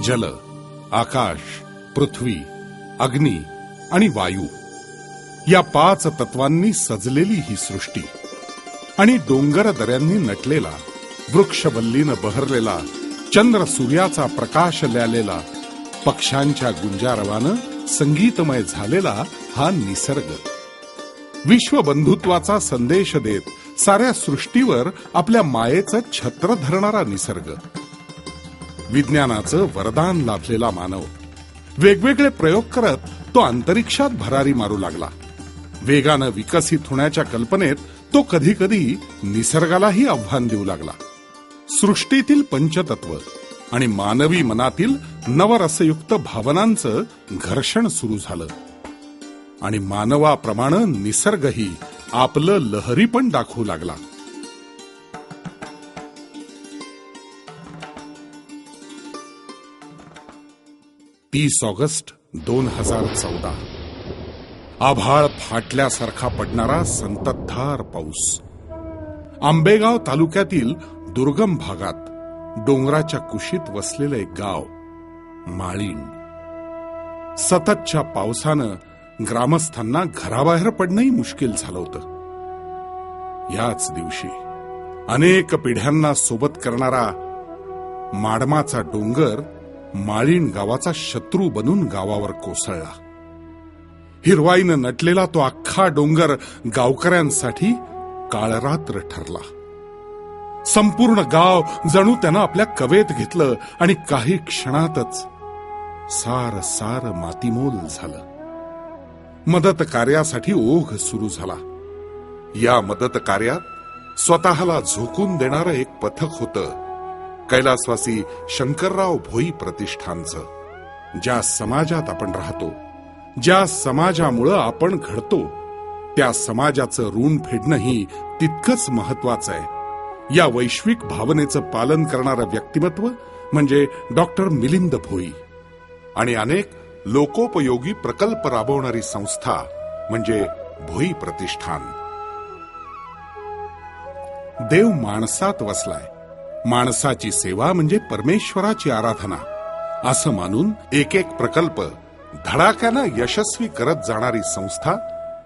जल, आकाश, पृथ्वी, अग्नी आणि वायू या 5 तत्वांनी सजलेली ही सृष्टी आणि डोंगर दऱ्यांनी नटलेला, वृक्षवल्लीनं बहरलेला, चंद्र सूर्याचा प्रकाश ल्यालेला, पक्ष्यांच्या गुंजारवानं संगीतमय झालेला हा निसर्ग, विश्वबंधुत्वाचा संदेश देत साऱ्या सृष्टीवर आपल्या मायेचं छत्र धरणारा निसर्ग, विज्ञानाचं वरदान लाभलेला मानव, वेगवेगळे प्रयोग करत तो अंतरिक्षात भरारी मारू लागला. वेगानं विकसित होण्याच्या कल्पनेत तो कधी कधी निसर्गालाही आव्हान देऊ लागला. सृष्टीतील पंचतत्व आणि मानवी मनातील नवरसयुक्त भावनांचं घर्षण सुरू झालं आणि मानवाप्रमाणे निसर्गही आपलं लहरी पण दाखवू लागला. ऑगस्ट 2014 आभाळ फाटल्यासारखा पडणारा संततधार पाऊस. आंबेगाव तालुक्यातील दुर्गम भागात डोंगराच्या कुशीत वसलेलं एक गाव माळीण. सततच्या पावसानं ग्रामस्थांना घराबाहेर पडणंही मुश्किल झालं होतं. याच दिवशी अनेक पिढ्यांना सोबत करणारा माडमाचा डोंगर माळीण गावाचा शत्रू बनून गावावर कोसळला. हिरवाईनं नटलेला तो अख्खा डोंगर गावकऱ्यांसाठी काळरात्र ठरला. संपूर्ण गाव जणू त्यानं आपल्या कवेत घेतलं आणि काही क्षणातच सार सार मातीमोल झालं. मदत कार्यासाठी ओघ सुरू झाला. या मदत कार्यात स्वतःला झोकून देणारं एक पथक होतं कैलासवासी शंकरराव भोई प्रतिष्ठानचं. ज्या समाजात आपण राहतो, ज्या समाजामुळं आपण घडतो, त्या समाजाचं ऋण फेडणंही तितकंच महत्वाचं आहे. या वैश्विक भावनेचं पालन करणारं व्यक्तिमत्व म्हणजे डॉक्टर मिलिंद भोई आणि अनेक लोकोपयोगी प्रकल्प राबवणारी संस्था म्हणजे भोई प्रतिष्ठान. देव माणसात वसलाय, माणसाची सेवा म्हणजे परमेश्वराची आराधना असं मानून एक एक प्रकल्प धडाक्यानं यशस्वी करत जाणारी संस्था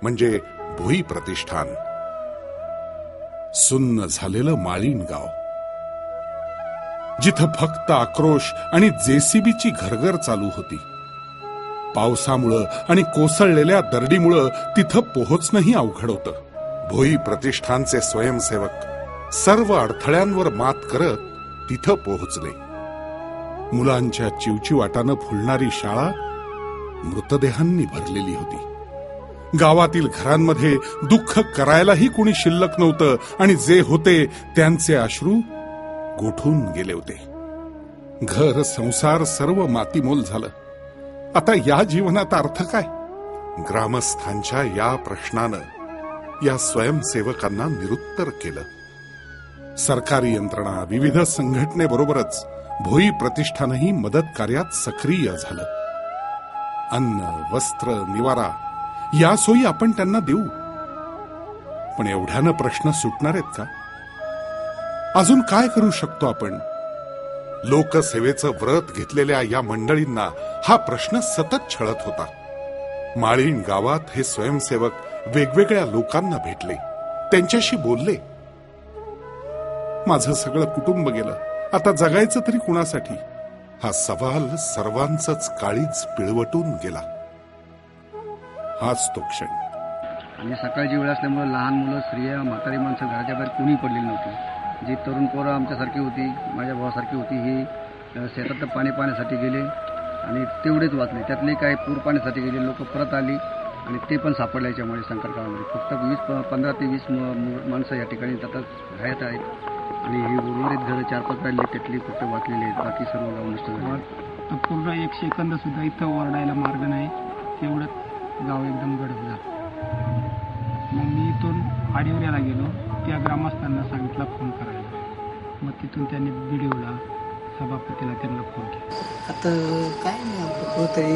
म्हणजे भोई प्रतिष्ठान. सुन्न झालेलं माळीण गाव, जिथं फक्त आक्रोश आणि जेसीबीची घरघर चालू होती. पावसामुळं आणि कोसळलेल्या दरडीमुळं तिथं पोहोचणंही अवघड होतं. भोई प्रतिष्ठानचे स्वयंसेवक सर्व अडथळ्यांवर मात करत तिथं पोहोचले. मुलांच्या चिवचिवाटानं फुलणारी शाळा मृतदेहांनी भरलेली होती. गावातील घरांमध्ये दुःख करायलाही कुणी शिल्लक नव्हतं आणि जे होते त्यांचे अश्रू गोठून गेले होते. घर संसार सर्व मातीमोल झालं. आता या जीवनात अर्थ काय? ग्रामस्थांच्या या प्रश्नानं या स्वयंसेवकांना निरुत्तर केलं. सरकारी यंत्रणा, विविध संघटनेबरोबरच भोई प्रतिष्ठानही मदत कार्यात सक्रिय झालं. अन्न, वस्त्र, निवारा या सोयी आपण त्यांना देऊ, पण एवढ्यानं प्रश्न सुटणार आहेत का? अजून काय करू शकतो आपण? लोकसेवेचं व्रत घेतलेल्या या मंडळींना हा प्रश्न सतत छळत होता. माळीण गावात हे स्वयंसेवक वेगवेगळ्या लोकांना भेटले, त्यांच्याशी बोलले. माझं सगळं कुटुंब गेलं, आता जगायचं तरी कुणासाठी? हा सवाल सर्वांचंच काळीज पिळवटून गेला. हाच तो क्षण. आणि सकाळची वेळ असल्यामुळे लहान मुलं, स्त्रिया, म्हातारी माणसं घराच्या बाहेर कोणी पडलेली नव्हती. जी तरुण पोरं आमच्यासारखी होती, माझ्या भावासारखी होती, ही शेतात पाणी पाण्यासाठी गेले आणि तेवढेच वाचले. त्यातले काही पूर पाण्यासाठी गेले लोक परत आली आणि ते पण सापडले. याच्यामुळे संकटकाळामध्ये फक्त 15 ते 20 माणसं या ठिकाणी आता राहत आहेत आणि ही उर्वरित घरं 4-5 राहिली, त्यातली फक्त वाचलेली आहेत. बाकी सर्व गाव नष्ट झाले. पूर्ण 1 सेकंद सुद्धा इथं ओरडायला मार्ग नाही, तेवढंच गाव एकदम गडबड झालं. मग मी इथून आडिवऱ्याला गेलो, त्या ग्रामस्थांना सांगितलं फोन करायला. मग तिथून त्यांनी व्हिडिओला सभापतीला त्यांना फोन केला. आता काय नाही, आपलं कुठंतरी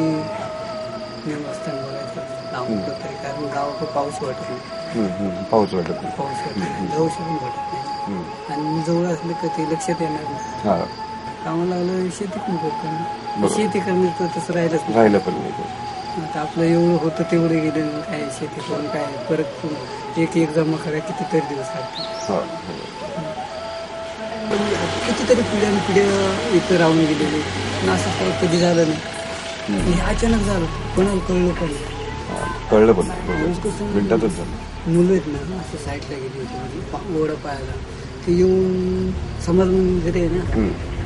व्यवस्था बोलायचं नाव कुठंतरी, कारण गावाकडं पाऊस वाटत नाही. पाऊस वाटत जाऊ शकून वाटत नाही आणि मी जवळ असले का ते लक्षात येणार नाही. कामाला लागलं शेती पण करतो बरोबर. शेती करण्याचं तसं राहिलंच नाही. राहिलं पण नाही. आता आपलं एवढं होतं तेवढं गेलं काय शेती करून काय परत एक जमा करा कितीतरी दिवस लागते. हा. कितीतरी पिढ्या इथं राहून गेलेले पण असं काय कधी झालं नाही. हे अचानक झालं कोणाला कळलं पण नाही. कळलं पण नाही. अहो, कसं मिनिटातच झालं. मुलं आहेत ना असं साईडला गेली होती म्हणजे ओढं पाहायला ते येऊन समाज मंदिर आहे ना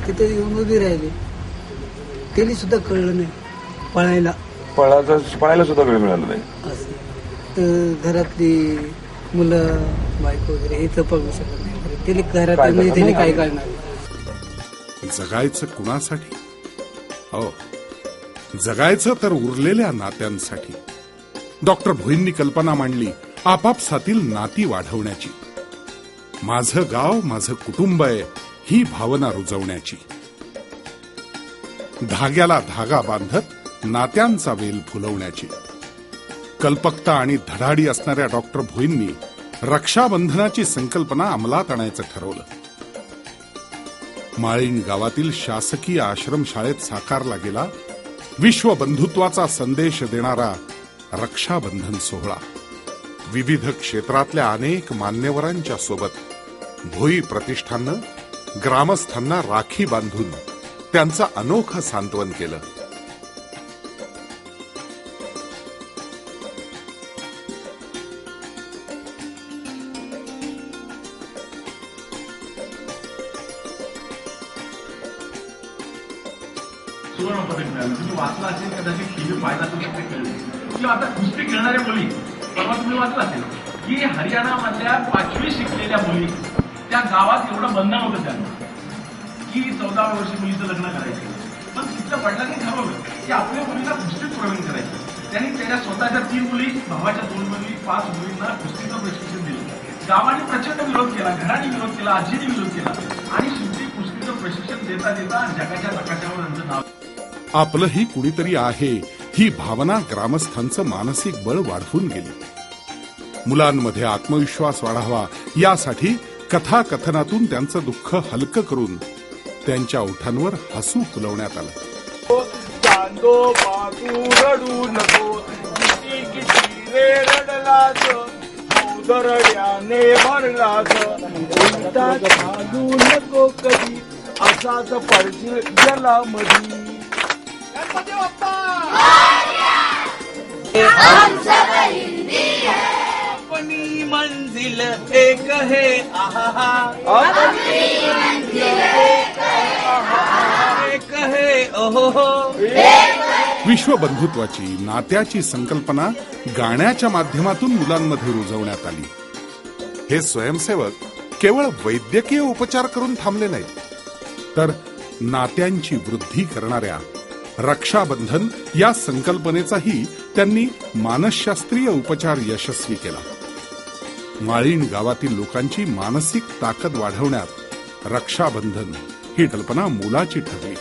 तिथे येऊन उभी राहिली त्याला सुद्धा कळलं नाही पळायला पळायला सुद्धा वेळ मिळाला नाही. असं तर घरातली मुलं बायको वगैरे हे तर पळू शकत नाही त्याला घरात काय म्हणजे त्याने करणार? काय करणार. जगायचं कुणासाठी? हो, जगायचं तर उरलेल्या नात्यांसाठी. डॉक्टर भोईंनी कल्पना मांडली आपापसातील नाती वाढवण्याची. माझं गाव माझं कुटुंब आहे ही भावना रुजवण्याची. धाग्याला धागा बांधत नात्यांचा वेल फुलवण्याची. कल्पकता आणि धडाडी असणाऱ्या डॉक्टर भोईंनी रक्षाबंधनाची संकल्पना अंमलात आणायचं ठरवलं. माळीण गावातील शासकीय आश्रमशाळेत साकारला गेला विश्व बंधुत्वाचा संदेश देणारा रक्षाबंधन सोहळा. विविध क्षेत्रातल्या अनेक मान्यवरांच्या सोबत भोई प्रतिष्ठाननं ग्रामस्थांना राखी बांधून त्यांचं अनोखं सांत्वन केलं. सुवर्ण पदक मिळालं. तुम्ही वाचला असेल कदाचित टीव्ही पाहिला असेल तर ते कळेल किंवा आता कुस्ती खेळणाऱ्या मुली परवा तुम्ही वाचला असेल की हरियाणामधल्या 5वी शिकलेल्या मुली त्या गावात एवढं बंधन होतं त्यांना की 14व्या वर्षी मुलीचं लग्न करायचं. पण तिथल्या वडिलांनी ठरवलं की आपल्या मुलीला कुस्तीत प्रवीण करायचं. त्यांनी त्याच्या स्वतःच्या 3 मुली, भावाच्या 2 मुली, 5 मुलींना कुस्तीचं प्रशिक्षण दिलं. गावाने प्रचंड विरोध केला, घराने विरोध केला, आजीने विरोध केला आणि शेवटी कुस्तीचं प्रशिक्षण देता देता जगाच्या नकाशावर त्यांचं नाव. आपलंही कुणीतरी आहे ही भावना ग्रामस्थांचं मानसिक बळ वाढवून गेली. मुलांमध्ये आत्मविश्वास वाढावा यासाठी कथाकथनातून त्यांचं दुःख हलकं करून त्यांच्या ओठांवर हसू फुलवण्यात आलं. चांदो बाजू रडू नको किती किती रे रडलास दरड्याने भरलास उलटा चालू नको कधी असाच पडशील जलामधी. गणपती बाप्पा अपनी मंजिल एक है आहा एक है ओहो. विश्व बंधुत्वाची नात्याची संकल्पना गाण्याच्या माध्यमातून मुलांमध्ये रुजवण्यात आली. हे स्वयंसेवक केवळ वैद्यकीय उपचार करून थांबले नाहीत तर नात्यांची वृद्धी करणाऱ्या रक्षाबंधन या संकल्पनेचाही त्यांनी मानसशास्त्रीय उपचार यशस्वी केला. माळीण गावातील लोकांची मानसिक ताकद वाढवण्यात रक्षाबंधन ही कल्पना मोलाची ठरली.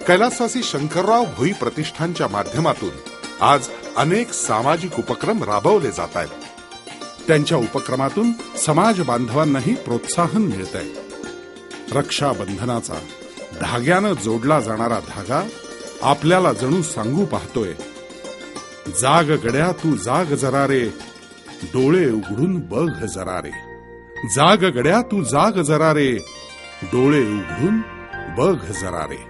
कैलासवासी शंकरराव भोई प्रतिष्ठानच्या माध्यमातून आज अनेक सामाजिक उपक्रम राबवले जात आहेत. त्यांच्या उपक्रमातून समाज बांधवांनाही प्रोत्साहन मिळत आहे. रक्षाबंधनाचा धाग्यानं जोडला जाणारा धागा आपल्याला जणू सांगू पाहतोय, जाग गड्या तू जाग जरा रे, डोळे उघडून बघ जरा रे. जाग गड्या तू जाग जरा रे, डोळे उघडून बघ जरा रे.